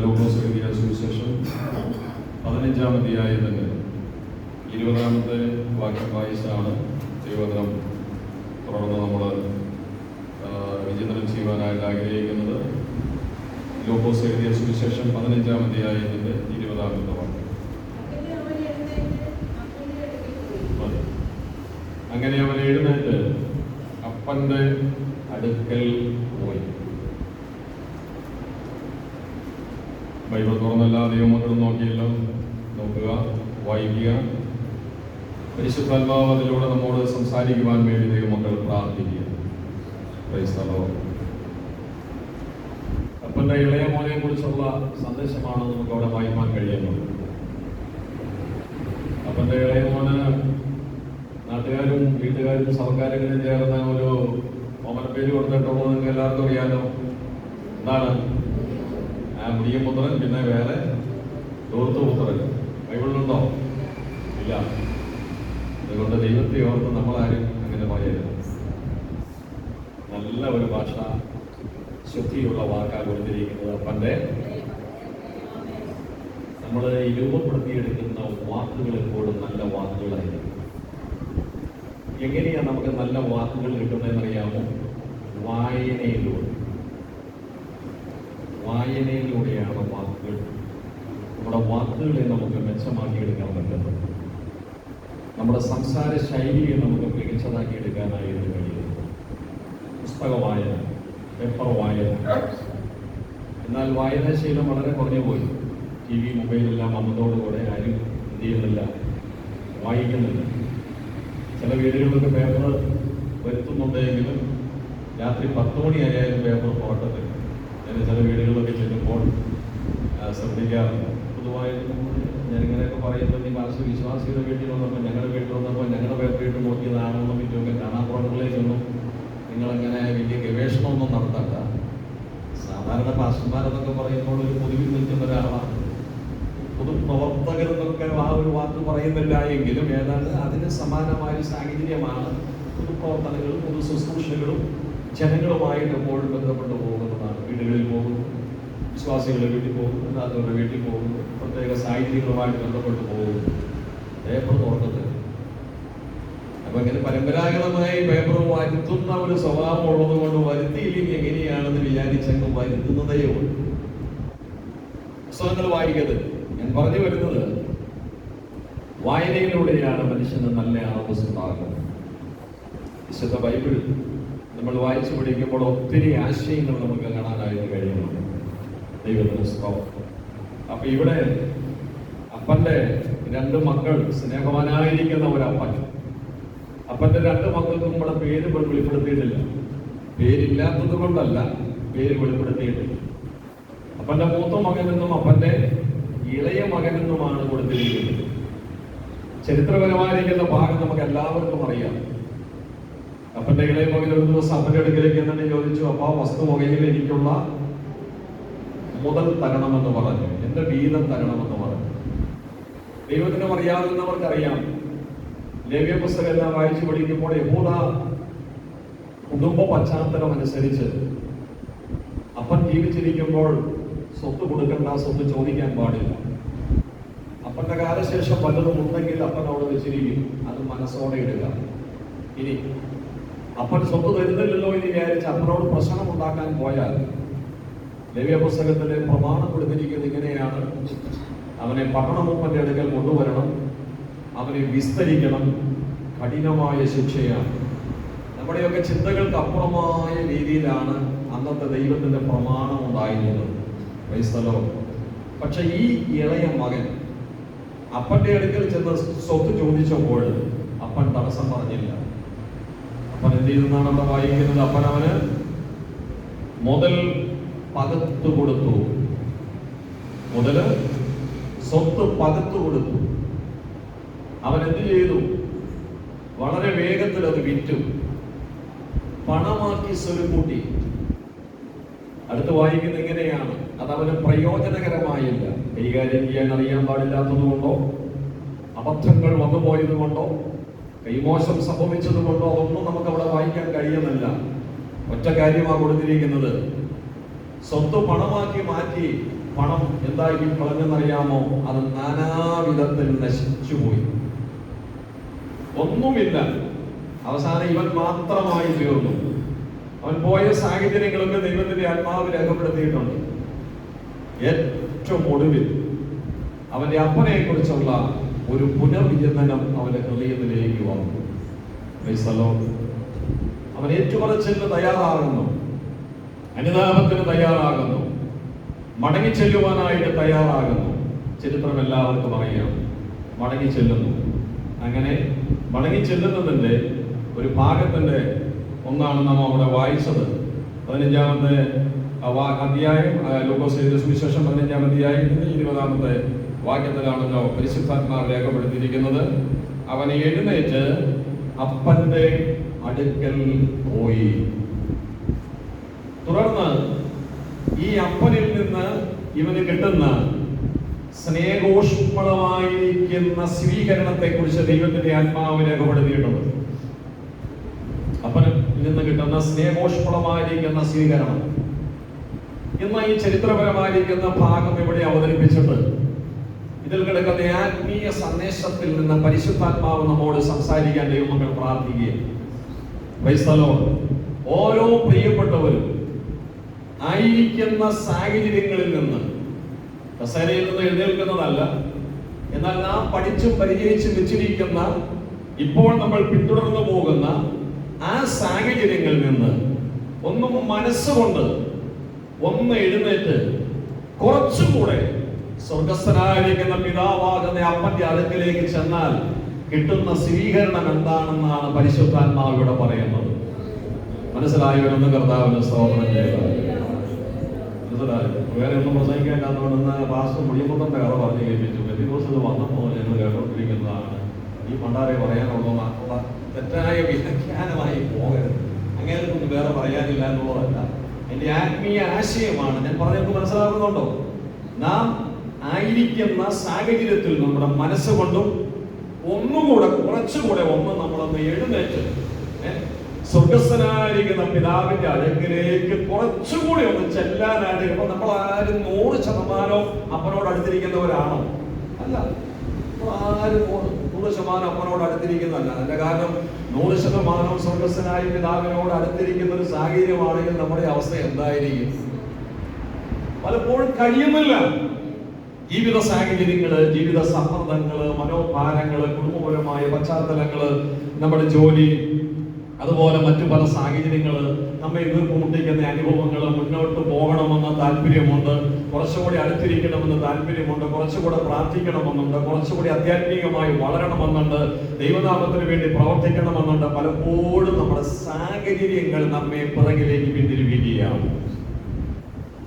ലൂക്കോസ് എഴുതിയ സുവിശേഷം 15-ാം അധ്യായത്തിന്റെ 20-ാമത്തെ വാക്യം വായിച്ചാണ് ദൈവവചനം തുടർന്ന് നമ്മൾ വിചിന്തനം ചെയ്യുവാനായിട്ട് ആഗ്രഹിക്കുന്നത്. ലൂക്കോസ് എഴുതിയ സുവിശേഷം 15-ാം അധ്യായത്തിന്റെ 20-ാമത്തെ വാക്യം. അങ്ങനെ അവൻ എഴുന്നേറ്റ് അപ്പന്റെ അടുക്കൽ പോയി. ബൈബിൾ തുറന്നല്ല, ദൈവമക്കൾ നോക്കിയല്ലോ, നോക്കുക, വായിക്കുക. പരിശുദ്ധാത്മാവ് അതിലൂടെ നമ്മോട് സംസാരിക്കുവാൻ വേണ്ടി ദൈവമക്കൾ പ്രാർത്ഥിക്കുക. അപ്പന്റെ ഇളയ മോനെ കുറിച്ചുള്ള സന്ദേശമാണ് നമുക്ക് അവിടെ വായിക്കാൻ കഴിയുന്നത്. അപ്പന്റെ ഇളയ മോന് നാട്ടുകാരും വീട്ടുകാരും സർക്കാരുകളും ചേർന്ന് ഒരു ഓമന പേര് കൊടുത്തിട്ടുള്ളത് നിങ്ങൾക്ക് എല്ലാവർക്കും അറിയാലോ. എന്താണ്? മുടിയപുത്രൻ, പിന്നെ വേറെ ദൂർത്തുപുത്രൻ. ബൈബിളിലുണ്ടോ? ഇല്ല. അതുകൊണ്ട് ദൈവത്തെ ഓർത്ത് നമ്മളാരും അങ്ങനെ പറയരുത്. നല്ല ഒരു ഭാഷ, ശുദ്ധിയുള്ള വാക്കാണ് കൊടുത്തിരിക്കുന്നത്. അപ്പൻ്റെ നമ്മൾ രൂപപ്പെടുത്തിയെടുക്കുന്ന വാക്കുകൾ എപ്പോഴും നല്ല വാക്കുകളായിരിക്കും. എങ്ങനെയാണ് നമുക്ക് നല്ല വാക്കുകൾ കിട്ടുന്നതെന്നറിയാമോ? വായനയിലൂടെയാണ് വാക്കുകൾ. നമ്മുടെ വാക്കുകളെ നമുക്ക് മെച്ചമാക്കിയെടുക്കാൻ പറ്റുന്നത്. നമ്മുടെ സംസാര ശൈലിയെ നമുക്ക് മികച്ചതാക്കിയെടുക്കാനായിട്ട് കഴിയുന്നത് പുസ്തക വായന, പേപ്പർ വായന. എന്നാൽ വായനാശീലം വളരെ കുറഞ്ഞു പോയി. TV, മൊബൈലെല്ലാം വന്നതോടുകൂടെ ആരും എന്ത് ചെയ്യുന്നില്ല, വായിക്കുന്നില്ല. ചില വീടുകളിലൊക്കെ പേപ്പർ വരുത്തുന്നുണ്ടെങ്കിലും രാത്രി 10 മണിയായാലും പേപ്പർ പുറത്തത് ഞാൻ ചില വീടുകളിലൊക്കെ ചെല്ലുമ്പോൾ ശ്രദ്ധിക്കാറുണ്ട്. പൊതുവായിട്ട് ഞാനിങ്ങനെയൊക്കെ പറയുന്നത്, ഈ ഭാഷ വിശ്വാസിയുടെ വീട്ടിൽ വന്നപ്പോൾ, ഞങ്ങളുടെ വീട്ടിൽ വന്നപ്പോൾ ഞങ്ങളുടെ പേപ്പർ ഇട്ട് നോക്കിയതാണെന്നും മറ്റുമൊക്കെ കാണാപ്പുറങ്ങളിലേക്കൊന്നും നിങ്ങളങ്ങനെ വലിയ ഗവേഷണമൊന്നും നടത്തണ്ട. സാധാരണ പാസ്റ്റർമാരെന്നൊക്കെ പറയുമ്പോൾ ഒരു പൊതുവിൽ നിൽക്കുന്ന ഒരാളാണ്. പൊതുപ്രവർത്തകരെന്നൊക്കെ ആ ഒരു വാക്ക് പറയുന്നില്ല എങ്കിലും ഏതാണ്ട് അതിന് സമാനമായ സാഹചര്യമാണ് പൊതുപ്രവർത്തനങ്ങളും പൊതു ശുശ്രൂഷകളും ജനങ്ങളുമായിട്ട് എപ്പോഴും ബന്ധപ്പെട്ട് പോകുന്നതാണ്. വീടുകളിൽ പോകുന്നു, വിശ്വാസികളുടെ വീട്ടിൽ പോകുന്നു, അതുകൊണ്ട് വീട്ടിൽ പോകുന്നു, പ്രത്യേക സാഹചര്യങ്ങളുമായിട്ട് ബന്ധപ്പെട്ട് പോകുന്നു. പേപ്പർ തുറന്നത് അപ്പൊ ഇങ്ങനെ പരമ്പരാഗതമായി പേപ്പർ വരുത്തുന്ന ഒരു സ്വഭാവം ഉള്ളത് കൊണ്ട് വരുത്തിയില്ലെങ്കിൽ എങ്ങനെയാണെന്ന് വിചാരിച്ചങ്ങ് വരുത്തുന്നതേ ഉള്ളൂ. പുസ്തകങ്ങൾ വായിക്കരുത്. ഞാൻ പറഞ്ഞു വരുന്നത്, വായനയിലൂടെയാണ് മനുഷ്യന് നല്ല അറിവ് ഉണ്ടാകുന്നത്. വിശുദ്ധ ബൈബിൾ നമ്മൾ വായിച്ചു പഠിക്കുമ്പോൾ ഒത്തിരി ആശയങ്ങൾ നമുക്ക് കാണാനായിട്ട് കഴിയുന്നുണ്ട്. ദൈവത്തിന് സ്തോത്രം. അപ്പൊ ഇവിടെ അപ്പന്റെ 2 മക്കൾ, സ്നേഹവാനായിരിക്കുന്ന ഒരപ്പൻ. അപ്പന്റെ 2 മക്കൾക്കും നമ്മുടെ പേര് വെളിപ്പെടുത്തിയിട്ടില്ല. പേരില്ലാത്തത് കൊണ്ടല്ല, പേര് വെളിപ്പെടുത്തിയിട്ടില്ല. അപ്പന്റെ മൂത്ത മകനെന്നും അപ്പന്റെ ഇളയ മകനെന്നുമാണ് കൊടുത്തിരിക്കുന്നത്. ചരിത്രപരമായിരിക്കുന്ന ഭാഗം നമുക്ക് എല്ലാവർക്കും അറിയാം. അപ്പന്റെ ഇളയ മകൻ ഒരു ദിവസം അപ്പന്റെ അടുക്കലേക്ക് എന്നിട്ട് ചോദിച്ചു, അപ്പാ, വസ്തുവകയിൽ എനിക്കുള്ള മുതൽ തരണമെന്ന് പറഞ്ഞു, എന്റെ വീതം തരണമെന്ന് പറഞ്ഞു. ദൈവത്തിനെ അറിയാവുന്നവർക്കറിയാം, ലേവ്യ പുസ്തകം എല്ലാം വായിച്ചു പഠിക്കുമ്പോൾ യഹൂദ കുടുംബ പശ്ചാത്തലം അനുസരിച്ച് അപ്പൻ ജീവിച്ചിരിക്കുമ്പോൾ സ്വത്ത് കൊടുക്കണ്ട, സ്വത്ത് ചോദിക്കാൻ പാടില്ല. അപ്പന്റെ കാലശേഷം പലതും ഉണ്ടെങ്കിൽ അപ്പൻ അവിടെ വെച്ചിരിക്കും, അത് മനസ്സോടെ ഇടുക. ഇനി അപ്പൻ സ്വത്ത് തരുന്നില്ലല്ലോ എന്ന് വിചാരിച്ച് അപ്പനോട് പ്രശ്നം ഉണ്ടാക്കാൻ പോയാൽ ലേവ്യ പുസ്തകത്തിലെ പ്രമാണം കൊടുത്തിരിക്കുന്നത് ഇങ്ങനെയാണ്: അവനെ പട്ടണമൂപ്പന്റെ അടുക്കൽ കൊണ്ടുവരണം, അവനെ വിസ്തരിക്കണം, കഠിനമായ ശിക്ഷയാണ്. നമ്മുടെയൊക്കെ ചിന്തകൾക്ക് അപ്പുറമായ രീതിയിലാണ് അന്നത്തെ ദൈവത്തിന്റെ പ്രമാണം ഉണ്ടായിരുന്നത്. പക്ഷെ ഈ ഇളയ മകൻ അപ്പന്റെ അടുക്കൽ ചെന്ന് സ്വത്ത് ചോദിച്ചപ്പോൾ അപ്പൻ തടസ്സം പറഞ്ഞില്ല. അപ്പൻ എന്ത് ചെയ്തെന്നാണ് അവിടെ വായിക്കുന്നത്? അപ്പൻ അവന് മുതൽ പകർത്തു കൊടുത്തു. മുതല് സ്വത്ത് പകർത്തു കൊടുത്തു. അവൻ എന്ത് ചെയ്തു? വളരെ വേഗത്തിൽ അത് വിറ്റു, പണമാക്കി സ്വരുക്കൂട്ടി. അടുത്ത് വായിക്കുന്നത് ഇങ്ങനെയാണ്: അതവന് പ്രയോജനകരമായില്ല. കൈകാര്യം ചെയ്യാൻ അറിയാൻ പാടില്ലാത്തത് കൊണ്ടോ, അബദ്ധങ്ങൾ വന്നുപോയത് കൊണ്ടോ, കൈമോശം സംഭവിച്ചത് കൊണ്ടോ ഒന്നും നമുക്ക് അവിടെ വായിക്കാൻ കഴിയുന്നില്ല. ഒറ്റ കാര്യമാണ് കൊടുത്തിരിക്കുന്നത്: സ്വത്ത് പണമാക്കി മാറ്റി പണം എന്താക്കി കളഞ്ഞെന്നറിയാമോ? അത് നാനാവിധത്തിൽ നശിച്ചുപോയി. ഒന്നുമില്ല. അവസാനം ഇവൻ മാത്രമായി തീർന്നു. അവൻ പോയ സാഹചര്യങ്ങളൊക്കെ ദൈവത്തിന്റെ ആത്മാവ് രേഖപ്പെടുത്തിയിട്ടുണ്ട്. ഏറ്റവും ഒടുവിൽ അവന്റെ അപ്പനെ കുറിച്ചുള്ള ഒരു പുനർവിചിന്തനം അവന്റെ ഹൃദയത്തിലേക്ക് വന്നു. അവൻ ഏറ്റുപറച്ചിന് തയ്യാറാകുന്നു, അനുതാപത്തിന് തയ്യാറാകുന്നു, മടങ്ങിച്ചെല്ലുവാനായിട്ട് തയ്യാറാകുന്നു. ചരിത്രം എല്ലാവർക്കും അറിയാം. മടങ്ങിച്ചെല്ലുന്നു. അങ്ങനെ മടങ്ങിച്ചെല്ലുന്നതിന്റെ ഒരു ഭാഗത്തിന്റെ ഒന്നാണ് നാം അവിടെ വായിച്ചത്. 15-ാമത്തെ അധ്യായം, ലൂക്കോസ് എഴുതിയ സുവിശേഷം 15-ാം അധ്യായത്തിന്റെ 20-ാമത്തെ വാക്യത്തിലാണല്ലോ പരിശുദ്ധാത്മാവ് രേഖപ്പെടുത്തിയിരിക്കുന്നത്. അവൻ എഴുന്നേറ്റ് അപ്പന്റെ അടുക്കൽ പോയി. തുടർന്ന് ഈ അപ്പനിൽ നിന്ന് ഇവന് കിട്ടുന്ന സ്നേഹോഷ്മളമായിരിക്കുന്ന സ്വീകരണത്തെ കുറിച്ച് ദൈവത്തിന്റെ ആത്മാവ് രേഖപ്പെടുത്തിയിട്ടുണ്ട്. അപ്പനിൽ നിന്ന് കിട്ടുന്ന സ്നേഹോഷ്മളമായിരിക്കുന്ന സ്വീകരണം ഇന്ന് ഈ ചരിത്രപരമായിരിക്കുന്ന ഭാഗം ഇവിടെ അവതരിപ്പിച്ചിട്ട് ഇതിൽ കിടക്കുന്ന ആത്മീയ സന്ദേശത്തിൽ നിന്ന് പരിശുദ്ധാത്മാവ് നമ്മോട് സംസാരിക്കാൻ ദൈവമക്കൾ പ്രാർത്ഥിക്കുകയും, ഓരോ പ്രിയപ്പെട്ടവരും ആയിരിക്കുന്ന സാഹചര്യങ്ങളിൽ നിന്ന്, കസേരയിൽ നിന്ന് എഴുന്നേൽക്കുന്നതല്ല, എന്നാൽ നാം പഠിച്ചും പരിചയിച്ചും വെച്ചിരിക്കുന്ന, ഇപ്പോൾ നമ്മൾ പിന്തുടർന്നു പോകുന്ന ആ സാഹചര്യങ്ങളിൽ നിന്ന് ഒന്നും മനസ്സുകൊണ്ട് ഒന്ന് എഴുന്നേറ്റ് കുറച്ചുകൂടെ സ്വർഗസ്ഥനായിരിക്കുന്ന പിതാവാകുന്ന അപ്പന്റെ അടുക്കിലേക്ക് ചെന്നാൽ കിട്ടുന്ന സ്വീകരണം എന്താണെന്നാണ് പരിശുദ്ധാത്മാവിവിടെ പറയുന്നത്. മനസ്സിലായവരൊന്ന് കർത്താവിന് സ്തോത്രം ചെയ്യുക. മനസ്സിലായോ? വേറെ ഒന്നും പ്രസംഗിക്കാത്തതുകൊണ്ടെന്ന് പാസ്റ്റർ മുടിയമുട്ടന്റെ കഥ പറഞ്ഞു കേൾപ്പിച്ചു. പെന്തിക്കോസ്ത് വന്നപ്പോൾ ഞങ്ങൾ കേട്ടോണ്ടിരിക്കുന്നതാണ്. ഈ പണ്ടാരെ പറയാനുള്ളതാണുള്ള തെറ്റായ വ്യാഖ്യാനമായി പോകരുത്. അങ്ങനെയൊന്നും വേറെ പറയാനില്ല എന്നുള്ളതല്ല, എന്റെ ആത്മീയ ആശയമാണ്. ഞാൻ പറഞ്ഞത് മനസ്സിലാകുന്നുണ്ടോ? നാം ആയിരിക്കുന്ന സാഹചര്യത്തിൽ നമ്മുടെ മനസ്സുകൊണ്ടും ഒന്നുകൂടെ കുറച്ചുകൂടെ നമ്മളൊന്ന് എഴുന്നേറ്റ് സ്വർഗസ്ഥനായിരിക്കുന്ന പിതാവിന്റെ അടുക്കിലേക്ക് കുറച്ചുകൂടി ഒന്ന് ചെല്ലാനായിട്ട്. ഇപ്പൊ നമ്മൾ ആരും 100% അപ്പനോട് അടുത്തിരിക്കുന്നവരാണോ? അല്ല, ആരും 100% അപ്പനോട് അടുത്തിരിക്കുന്നതല്ല. അതിന്റെ കാരണം 100% സ്വർഗസ്ഥനായ പിതാവിനോട് അടുത്തിരിക്കുന്ന ഒരു സാഹചര്യമാണെങ്കിൽ നമ്മുടെ അവസ്ഥ എന്തായിരിക്കും? പലപ്പോഴും കഴിയുന്നില്ല. ജീവിത സാഹചര്യങ്ങള്, ജീവിത സമ്മർദ്ദങ്ങള്, മനോഭാരങ്ങള്, കുടുംബപരമായ പശ്ചാത്തലങ്ങള്, നമ്മുടെ ജോലി, അതുപോലെ മറ്റു പല സാഹചര്യങ്ങള് നമ്മെ എതിർപ്പുമുട്ടിക്കുന്ന അനുഭവങ്ങള്, മുന്നോട്ട് പോകണമെന്ന താല്പര്യമുണ്ട്, കുറച്ചുകൂടി അടുത്തിരിക്കണമെന്ന് താല്പര്യമുണ്ട്, കുറച്ചുകൂടെ പ്രാർത്ഥിക്കണമെന്നുണ്ട്, കുറച്ചുകൂടി ആധ്യാത്മികമായി വളരണമെന്നുണ്ട്, ദൈവനാമത്തിന് വേണ്ടി പ്രവർത്തിക്കണമെന്നുണ്ട്. പലപ്പോഴും നമ്മുടെ സാഹചര്യങ്ങൾ നമ്മെ പിറകിലേക്ക് പിന്തിരിപ്പിക്കുകയാണ്.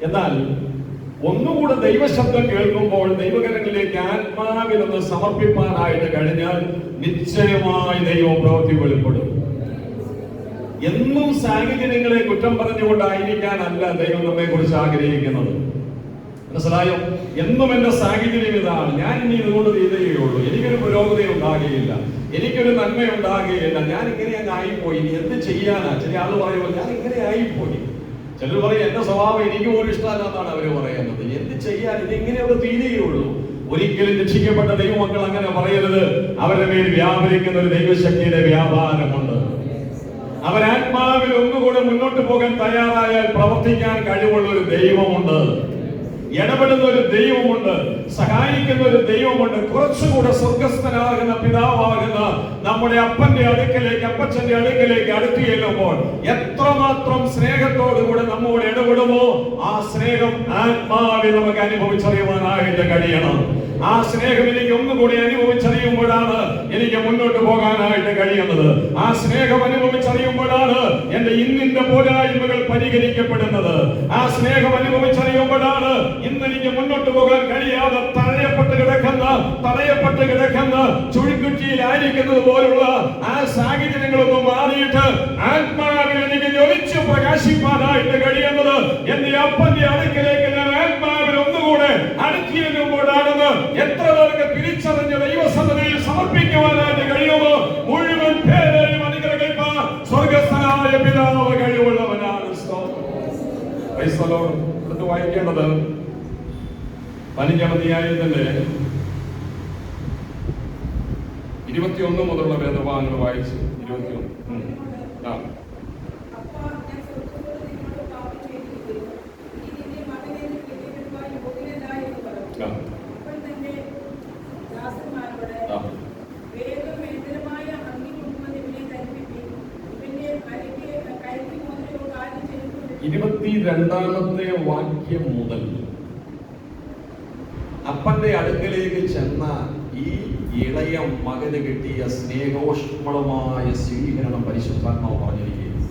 എന്നാൽ ഒന്നുകൂടെ ദൈവശബ്ദം കേൾക്കുമ്പോൾ ദൈവകരങ്ങളിലേക്ക് ആത്മാവിലൊന്ന് സമർപ്പിക്കാനായിട്ട് കഴിഞ്ഞാൽ നിശ്ചയമായി ദൈവ പ്രവൃത്തി വെളിപ്പെടും. എന്നും സാഹചര്യങ്ങളെ കുറ്റം പറഞ്ഞുകൊണ്ടായിരിക്കാനല്ല ദൈവം നമ്മെ കുറിച്ച് ആഗ്രഹിക്കുന്നത്. മനസ്സിലായോ? എന്നും എന്റെ സാഹചര്യം ഇതാണ്, ഞാൻ ഇനി ഇതുകൊണ്ട് ചെയ്തേയുള്ളൂ, എനിക്കൊരു പുരോഗതി ഉണ്ടാകുകയില്ല, എനിക്കൊരു നന്മ ഉണ്ടാകുകയില്ല, ഞാൻ ഇങ്ങനെ അങ്ങ് ആയിപ്പോയി, ഇനി എന്ത് ചെയ്യാനാ? ചില ആള് പറയുമ്പോൾ ഞാൻ ഇങ്ങനെ ആയിപ്പോയി. ചിലർ പറയും എന്റെ സ്വഭാവം എനിക്ക് പോലും ഇഷ്ടമല്ലെന്നാണ് അവര് പറയുന്നത്. എന്ത് ചെയ്യാൻ? ഇതിങ്ങനെയൊക്കെ തീരുകയുള്ളൂ. ഒരിക്കലും രക്ഷിക്കപ്പെട്ട ദൈവമക്കൾ അങ്ങനെ പറയരുത്. അവരുടെ മേൽ വ്യാപരിക്കുന്ന ഒരു ദൈവശക്തിയുടെ വ്യാപാരമുണ്ട്. അവരാത്മാവിൽ ഒന്നുകൂടെ മുന്നോട്ട് പോകാൻ തയ്യാറായാൽ പ്രവർത്തിക്കാൻ കഴിവുള്ള ഒരു ദൈവമുണ്ട്, ഇടപെടുന്ന ഒരു ദൈവമുണ്ട്, സഹായിക്കുന്ന ഒരു ദൈവമുണ്ട്. കുറച്ചുകൂടെ സ്വർഗസ്ഥനാകുന്ന പിതാവാകുന്ന നമ്മുടെ അപ്പന്റെ അടുക്കലേക്ക്, അപ്പച്ചന്റെ അടുക്കലേക്ക് അടുത്തു ചെല്ലുമ്പോൾ എത്രമാത്രം സ്നേഹത്തോടുകൂടെ നമ്മോട് ഇടപെടുമോ ആ സ്നേഹം ആത്മാവിൽ നമുക്ക് അനുഭവിച്ചറിയുവാനായിട്ട് കഴിയണം. ആ സ്നേഹം എനിക്ക് ഒന്നുകൂടി അനുഭവിച്ചറിയുമ്പോഴാണ് എനിക്ക് മുന്നോട്ട് പോകാനായിട്ട് കഴിയുന്നത്. ആ സ്നേഹം അനുഭവിച്ചറിയുമ്പോഴാണ് എന്റെ ഇന്നിന്റെ പോരായ്മകൾ പരിഹരിക്കപ്പെടുന്നത്. ആ സ്നേഹം അനുഭവിച്ചറിയുമ്പോഴാണ് ഇന്ന് എനിക്ക് മുന്നോട്ട് പോകാൻ കഴിയാതെ തടയപ്പെട്ട് കിടക്കുന്ന ചുഴിക്കുറ്റിയിലായിരിക്കുന്നത് പോലുള്ള ആ സാഹചര്യങ്ങളൊന്നും മാറിയിട്ട് ആത്മാവിൽ എനിക്ക് ജ്വലിച്ച് പ്രകാശിപ്പാനായിട്ട് കഴിയുന്നത് എന്റെ അപ്പന്റെ അടുക്കലേക്ക് ഞാൻ ആത്മാവിൽ ഒന്നുകൂടെ അടുത്തിരുമ്പോഴാണെന്ന് എത്ര പേർക്ക് തിരിച്ചറിഞ്ഞ ദൈവസന്നിധിയിൽ സമർപ്പിക്കുവാനായിട്ട് കഴിയുമോ? മുഴുവൻ പേരെയും അനുഗ്രഹിപ്പാൻ സ്വർഗസ്ഥനായ പിതാവ് കഴിവുള്ളവനാണ്. വായിക്കേണ്ടത് 15-ാം അധ്യായത്തിന്റെ 21 മുതലുള്ള വേദഭാഗങ്ങൾ വായിച്ച് 21. ഇരുപത്തിരണ്ടാമത്തെ വാക്യം മുതൽ അപ്പന്റെ അടുക്കലേക്ക് ചെന്ന ഈ ഇളയ മകന് കിട്ടിയ സ്നേഹോഷ്മളമായ സ്വീകരണം പരിശുദ്ധാത്മാവ് പറഞ്ഞിരിക്കുന്നു.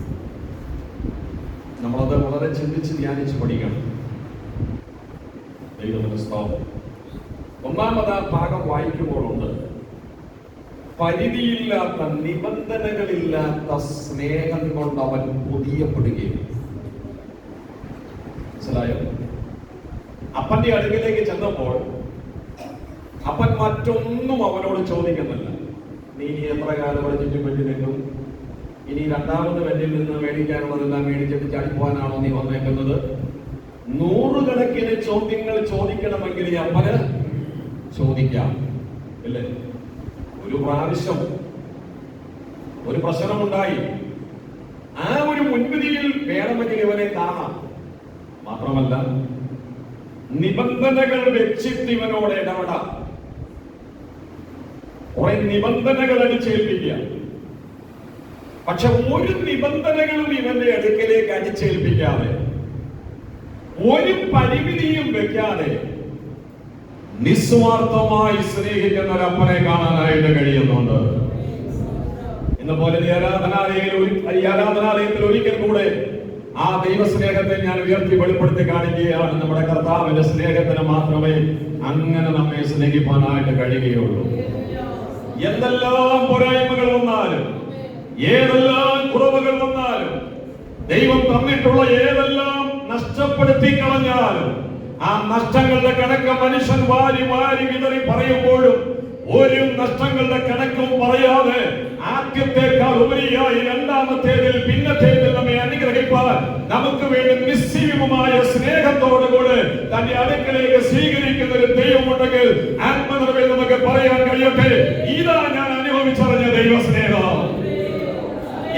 നമ്മളത് വളരെ ചിന്തിച്ച് ധ്യാനിച്ച് പഠിക്കണം. ഒന്നാമത് ആ ഭാഗം വായിക്കുമ്പോഴുണ്ട് പരിധിയില്ലാത്ത നിബന്ധനകളില്ലാത്ത സ്നേഹം കൊണ്ട് അവൻ പൊതിയപ്പെടുകയും. മനസ്സിലായോ? അപ്പന്റെ അടുക്കിലേക്ക് ചെന്നപ്പോൾ അപ്പൻ മറ്റൊന്നും അവനോട് ചോദിക്കുന്നില്ല. നീ എത്ര കാലം അവിടെ ചുറ്റുപറ്റി നിൽക്കും? ഇനി രണ്ടാമത് വെല്ലിൽ നിന്ന് മേടിക്കാനുള്ളതെല്ലാം മേടിച്ചിട്ട് ചാടിപ്പോവാനാണോ നീ വന്നേക്കുന്നത്? 100 കണക്കിന് ചോദ്യങ്ങൾ ചോദിക്കണമെങ്കിൽ ഈ അപ്പന് ചോദിക്കാം, അല്ലേ? ഒരു പ്രാവശ്യം ഒരു പ്രശ്നമുണ്ടായി. ആ ഒരു മുൻവിധിയിൽ വേണമെങ്കിൽ ഇവനെ കാണാം. മാത്രമല്ല നിബന്ധനകൾ വെച്ചിട്ട് ഇവനോട് ഇടപെടാം. കുറെ നിബന്ധനകൾ അടിച്ചേൽപ്പിക്കുക. പക്ഷെ ഒരു നിബന്ധനകളും ഇവന്റെ അടുക്കലേക്ക് അടിച്ചേൽപ്പിക്കാതെ, ഒരു പരിമിതിയും വെക്കാതെ നിസ്വാർത്ഥമായി സ്നേഹിക്കുന്ന ഒരു അപ്പനെ കാണാനായിട്ട് കഴിയുന്നുണ്ട്. ഇന്നുപോലെ ആരാധനാലയത്തിൽ ഒരിക്കൽ കൂടെ ആ ദൈവസ്നേഹത്തെ ഞാൻ ഉയർത്തി വെളിപ്പെടുത്തി കാണിക്കുകയാണ്. നമ്മുടെ കർത്താവിന്റെ സ്നേഹത്തിന് മാത്രമേ അങ്ങനെ നമ്മെ സ്നേഹിപ്പാനായിട്ട് കഴിയുകയുള്ളൂ. എന്തെല്ലാം പോരായ്മകൾ വന്നാലും, ഏതെല്ലാം കുറവുകൾ വന്നാലും, ദൈവം തന്നിട്ടുള്ള ഏതെല്ലാം നഷ്ടപ്പെടുത്തി കളഞ്ഞാലും, ആ നഷ്ടങ്ങളുടെ കണക്ക് മനുഷ്യൻ വാരി വാരി വിതറി പറയുമ്പോഴും ഒരു നഷ്ടങ്ങളുടെ കണക്കും പറയാതെ ആദ്യത്തേക്കാൾ ഉപരിയായി രണ്ടാമത്തേതിൽ പിന്നത്തേതിൽ നമ്മെ അനുഗ്രഹിപ്പാൻ നമുക്ക് വേണ്ടി നിസ്സീമമായ സ്നേഹത്തോടുകൂടെ തന്റെ അടുക്കലേക്ക് സ്വീകരിക്കുന്ന ഒരു ദൈവമുണ്ടെങ്കിൽ ആത്മനിറവിൽ നമുക്ക് പറയാൻ കഴിയട്ടെ, ഇതാ ഞാൻ അനുഭവിച്ചറിഞ്ഞ ദൈവസ്നേഹം,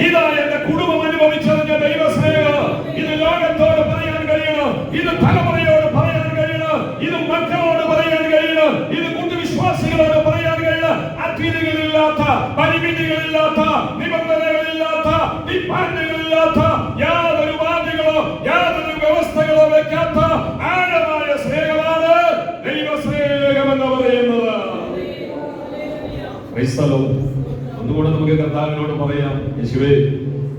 ഇതാ എന്റെ കുടുംബം അനുഭവിച്ചറിഞ്ഞ ദൈവസ്നേഹം. ഇത് ലോകത്തോട് പറയാൻ കഴിയണം, ഇത് തലമുറയോട് പറയാൻ കഴിയണം, ഇത് മക്കളോട് പറയാൻ കഴിയണം, ഇത് കുടുംബവിശ്വാസികളോട് പറയാൻ കഴിയണം. അതിരുകളില്ലാത്ത, പരിമിതികളില്ലാത്ത, നിബന്ധനകളില്ലാത്ത, ഡിമാൻഡുകളില്ലാത്ത, യാതൊരു വാദികളോ യാതൊരു വ്യവസ്ഥകളോ വെക്കാത്ത ആഴമായ സ്നേഹമാണ് ദൈവസ്നേഹം എന്ന് പറയുന്നത്. ഒന്നുകൂടെ നമുക്ക് കർത്താവിനോട് പറയാം, യേശുവേ,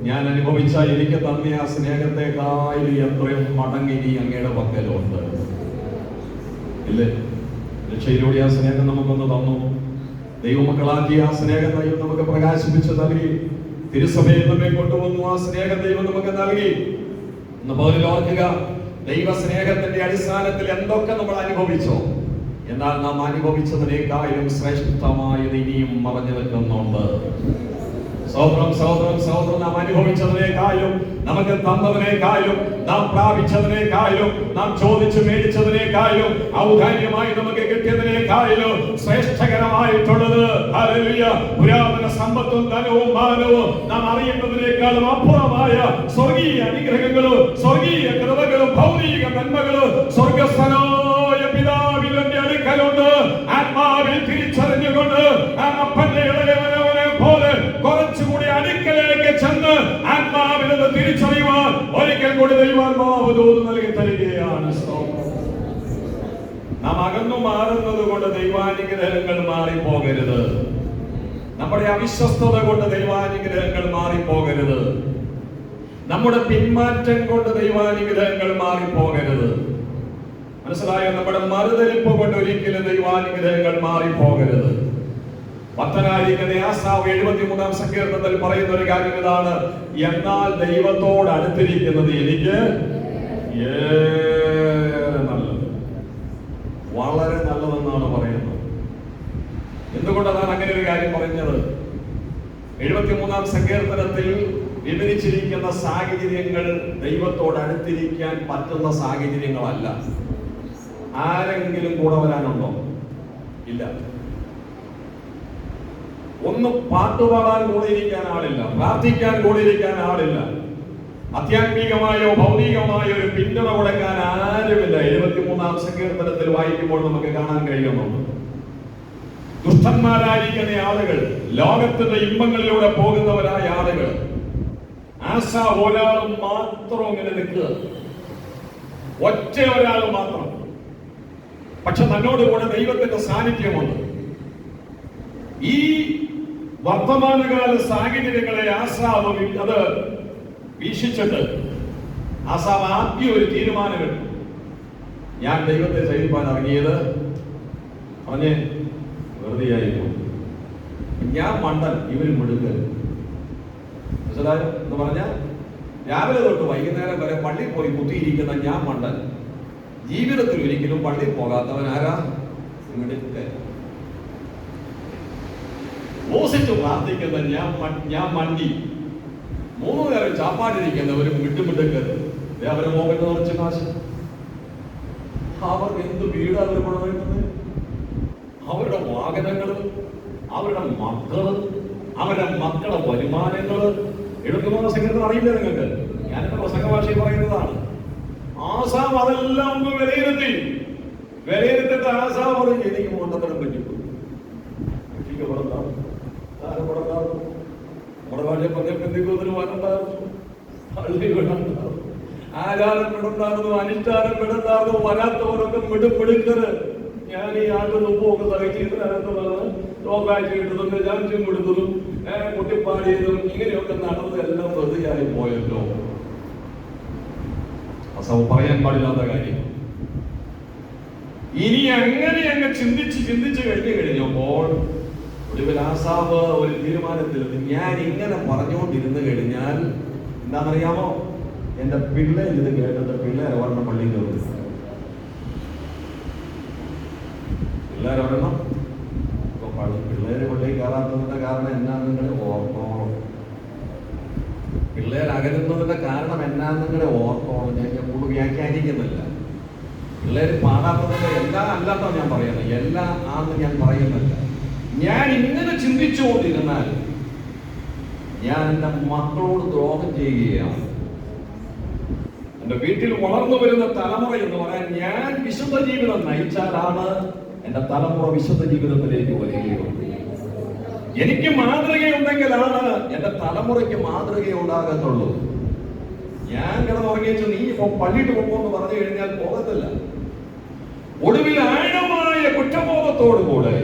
ഞാൻ അനുഭവിച്ച എനിക്ക് തന്ന ആ സ്നേഹത്തെക്കാളും എത്രയും മടങ്ങി നീ അങ്ങയുടെ പക്കലുണ്ട്, ഇല്ലേ? രക്ഷയിലൂടെ ആ സ്നേഹം നമുക്കൊന്ന് തന്നു. ദൈവമക്കളാക്കി ആ സ്നേഹം ദൈവം നമുക്ക് പ്രകാശിപ്പിച്ച് നൽകി. തിരുസഭയിൽ നമ്മെ കൊണ്ടുവന്നു, ആ സ്നേഹം ദൈവം നമുക്ക് നൽകി. ഇന്ന് പകലിൽ ഓർക്കുക, ദൈവ സ്നേഹത്തിന്റെ അടിസ്ഥാനത്തിൽ എന്തൊക്കെ നമ്മൾ അനുഭവിച്ചോ, എന്നാൽ നാം അനുഭവിച്ചതിനേക്കാളും ശ്രേഷ്ഠമായത് ഇനിയും മറഞ്ഞു നിൽക്കുന്നുണ്ട്. സഹോദരം സഹോദരം സഹോദരൻ, നാം അനുഭവിച്ചതിനേക്കാളും, നമുക്ക് തന്നതിനേക്കാളും, നാം പ്രാപിച്ചതിനേക്കാളും, നാം ചോദിച്ചു മേടിച്ചതിനേക്കാളും, ഔദാര്യമായി നമുക്ക് കിട്ടിയതിനേക്കാളും ശ്രേഷ്ഠകരമായിട്ടുള്ളത് ഹല്ലേലൂയ, പുരാതന സമ്പത്തും ധനവും മാനവും നാം അറിയുന്നതിനേക്കാളും അപ്പുറമായ സ്വർഗീയ അനുഗ്രഹങ്ങളും സ്വർഗീയ കൃപകളും ഭൗതിക നന്മകളും സ്വർഗസ്ഥനായ പിതാവിന്റെ അടുക്കലുണ്ട്. ആത്മാവിൽ തിരിച്ചറിഞ്ഞുകൊണ്ട് ആ അപ്പന്റെ ഇളയവനെ പോലെ കുറച്ചുകൂടി അടുക്കലേക്ക് ചെന്ന് ആത്മാവിനത് തിരിച്ചറിയുവാൻ ഒരിക്കൽ കൂടി ദൈവാത്മാവ് തോന്നു നൽകി തരികയാണ്. നാം അകന്നു മാറുന്നത് കൊണ്ട് ദൈവാനുഗ്രഹങ്ങൾ മാറിപ്പോകരുത്. നമ്മുടെ അവിശ്വസ്തത കൊണ്ട് ദൈവാനുഗ്രഹങ്ങൾ മാറിപ്പോകരുത്. നമ്മുടെ പിന്മാറ്റം കൊണ്ട് ദൈവാനുഗ്രഹങ്ങൾ മാറിപ്പോകരുത്. മനസ്സിലായോ? നമ്മുടെ മറുതലിപ്പ് കൊണ്ട് ഒരിക്കലും ദൈവാനുഗ്രഹങ്ങൾ മാറിപ്പോകരുത്. ഭക്തനായിരിക്കുന്ന ആസാവ് 73-ാം സങ്കീർത്തനത്തിൽ പറയുന്ന ഒരു കാര്യം ഇതാണ്: എന്നാൽ ദൈവത്തോട് അടുത്തിരിക്കുന്നത് എനിക്ക് ഏറെ നല്ലത്, വളരെ നല്ലതെന്നാണ് പറയുന്നത്. എന്തുകൊണ്ടാണ് അങ്ങനെ ഒരു കാര്യം പറഞ്ഞത്? 73-ാം സങ്കീർത്തനത്തിൽ വിവരിച്ചിരിക്കുന്ന സാഹചര്യങ്ങൾ ദൈവത്തോട് അടുത്തിരിക്കാൻ പറ്റുന്ന സാഹചര്യങ്ങളല്ല. ആരെങ്കിലും കൂടെ വരാനുണ്ടോ? ഇല്ല. ഒന്ന് പാട്ടുപാടാൻ കൂടിയിരിക്കാൻ ആളില്ല, പ്രാർത്ഥിക്കാൻ കൂടിയിരിക്കാൻ ആളില്ല, ആധ്യാത്മികമായോ ഭൗതികമായോ ഒരു പിന്തുണ കൊടുക്കാൻ ആരുമില്ല. 73-ാം സങ്കീർത്തനത്തിൽ വായിക്കുമ്പോൾ നമുക്ക് കാണാൻ കഴിയുന്നുണ്ട്. ദുഷ്ടന്മാരായിരിക്കുന്ന ആളുകൾ, ലോകത്തിന്റെ ഇമ്പങ്ങളിലൂടെ പോകുന്നവരായ ആളുകൾ, ആസാഫ് ഒരാൾ മാത്രം ഇങ്ങനെ നിൽക്കുക, ഒറ്റ ഒരാൾ മാത്രം. പക്ഷെ തന്നോട് കൂടെ ദൈവത്തിന്റെ സാന്നിധ്യമുണ്ട്. ഈ വർത്തമാനകാല സാഹചര്യങ്ങളെ ആസാഫ് അത് വീക്ഷിച്ചിട്ട് ആസാഫ് ആദ്യം ഒരു തീരുമാനമെടുത്തു. ഞാൻ ദൈവത്തെ സേവിപ്പാൻ ഇറങ്ങിയത് പറഞ്ഞ് വെറുതെയായിരുന്നു. ഞാൻ മണ്ടൻ, ഇവർ മിടുക്ക്. മനസ്സിലായോ എന്ന് പറഞ്ഞാൽ രാവിലെ തൊട്ട് വൈകുന്നേരം വരെ പള്ളിയിൽ പോയി കുത്തിയിരിക്കുന്ന ഞാൻ മണ്ടൻ, ജീവിതത്തിൽ ഒരിക്കലും പള്ളിയിൽ പോകാത്തവൻ ആരാ? മിടുക്ക്. മോസിച്ച് പ്രാർത്ഥിക്കുന്ന ഞാൻ മണ്ടി, 3 നേരം ചാപ്പാടിരിക്കുന്നവരും മിട്ടുമിടുക്കരുത്. അവരെ മോഹന്റെ നിറച്ച് കാശ്, അവർക്ക് എന്ത് വീട് അവർ കൊണ്ടുവരുന്നത്, അവരുടെ വാഹനങ്ങൾ, അവരുടെ മക്കള്, അവരുടെ മക്കളുടെ വരുമാനങ്ങൾ. എടുക്കുന്ന സംഘത്തിൽ അറിയില്ല നിങ്ങൾക്ക്, ഞാനെന്റെ പ്രസംഗ ഭാഷയിൽ പറയുന്നതാണ്. ആസാഫ് അതെല്ലാം ഒന്ന് വിലയിരുത്തിട്ട് ആസാഫ് പറഞ്ഞു, എനിക്ക് മോണ്ടത്തരം പറ്റും. നമ്മുടെ ഭാഷ പങ്കെടുക്കുന്നതിന് വരണ്ടായിരുന്നു, പള്ളി വിടണ്ടായിരുന്നു, ആചാരം വിടണ്ടായിരുന്നു, അനുഷ്ഠാനം വിടണ്ടായിരുന്നു. വരാത്തവരൊക്കെ മിടുക്കര്. ഞാൻ ഈ ആണ്ട് മുമ്പൊക്കെ സഹിച്ചിരുന്നതിനകത്ത് ലോകാഴ്ച കിട്ടുന്നതും രാജ്യം കൊടുത്തതും കുട്ടിപ്പാടിയതും ഇങ്ങനെയൊക്കെ നടന്നതെല്ലാം വെറുതെയായി പോയല്ലോ. അസവ് പറയാൻ പാടില്ലാത്ത കാര്യം. ഇനി അങ്ങനെ അങ്ങ് ചിന്തിച്ച് കഴിഞ്ഞപ്പോൾ ഒടുവിൽ ആസാഫ് ഒരു തീരുമാനത്തിൽ, ഞാൻ ഇങ്ങനെ പറഞ്ഞുകൊണ്ടിരുന്നു കഴിഞ്ഞാൽ എന്താണെന്നറിയാമോ, എന്റെ പിള്ളേർ ഇത് കേട്ടത് പിള്ളേരൊരെണ്ണം പള്ളിയിൽ കയറും. പിള്ളേരൊരെണ്ണം പിള്ളേര് പള്ളിയിൽ കയറാത്തതിന്റെ കാരണം എന്നാന്ന് നിങ്ങളെ ഓർത്തോളം. പിള്ളേരകലുന്നതിന്റെ കാരണം എന്നാന്ന് നിങ്ങളെ ഓർത്തോളം. ഞാൻ കൂടുതൽ വ്യാഖ്യാനിക്കുന്നില്ല. പിള്ളേര് പാടാത്തതിന്റെ എല്ലാ അല്ലാത്ത ഞാൻ പറയുന്നത്, എല്ലാ ആന്ന് ഞാൻ പറയുന്നില്ല. ഞാൻ ഇങ്ങനെ ചിന്തിച്ചുകൊണ്ടിരുന്നാൽ ഞാൻ എന്റെ മക്കളോട് ദ്രോഹം ചെയ്യുകയാണ്. എന്റെ വീട്ടിൽ വളർന്നു വരുന്ന തലമുറ എന്ന് പറയാൻ ഞാൻ വിശുദ്ധ ജീവിതം നയിച്ചാലാണ് എന്റെ തലമുറ വിശുദ്ധ ജീവിതത്തിലേക്ക് വരികയുള്ളൂ. എനിക്ക് മാതൃകയുണ്ടെങ്കിലാണ് എന്റെ തലമുറയ്ക്ക് മാതൃകയുണ്ടാകത്തുള്ളൂ. ഞാൻ കിടന്നുറങ്ങിച്ചു നീ ഇപ്പൊ പള്ളിയിട്ട് പോകുമെന്ന് പറഞ്ഞു കഴിഞ്ഞാൽ പോകത്തില്ല. ഒടുവിൽ ആഴമായ കുറ്റബോധത്തോടുകൂടെ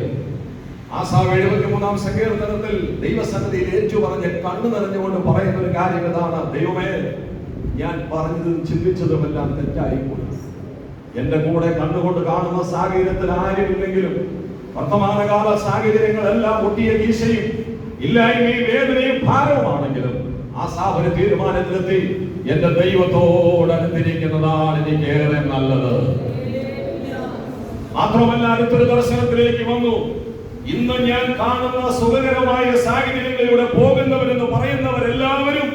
ആസാഫ് 73-ാം സങ്കീർത്തനത്തിൽ ദൈവസന്നിധിയിൽ ഏറ്റു പറഞ്ഞ് കണ്ണു നിറഞ്ഞുകൊണ്ട് പറയുന്ന ഒരു കാര്യം ഇതാണ്, ദൈവമേ, ഞാൻ പറഞ്ഞതും ചിന്തിച്ചതുമെല്ലാം തെറ്റായിപ്പോയി. എന്റെ കൂടെ കണ്ണുകൊണ്ട് കാണുന്ന സാഹചര്യത്തിൽ ആരുമില്ലെങ്കിലും വർത്തമാനകാല സാഹചര്യങ്ങളെല്ലാം ഒട്ടിയ വീശയും ഇല്ലായ്മയും വേദനയും ഭാരവുമാണെങ്കിലും ആസാഫ് ഒരു തീരുമാനത്തിലെത്തി, എന്റെ ദൈവത്തോടടുത്തിരിക്കുന്നതാണ് എനിക്കേറെ നല്ലത്. മാത്രമല്ല അടുത്തൊരു ദർശനത്തിലേക്ക് വന്നു. ഇന്ന് ഞാൻ കാണുന്ന സുഖകരമായ സാഹചര്യങ്ങളിലൂടെ പോകുന്നവരെന്ന് പറയുന്നവരെല്ലാവരും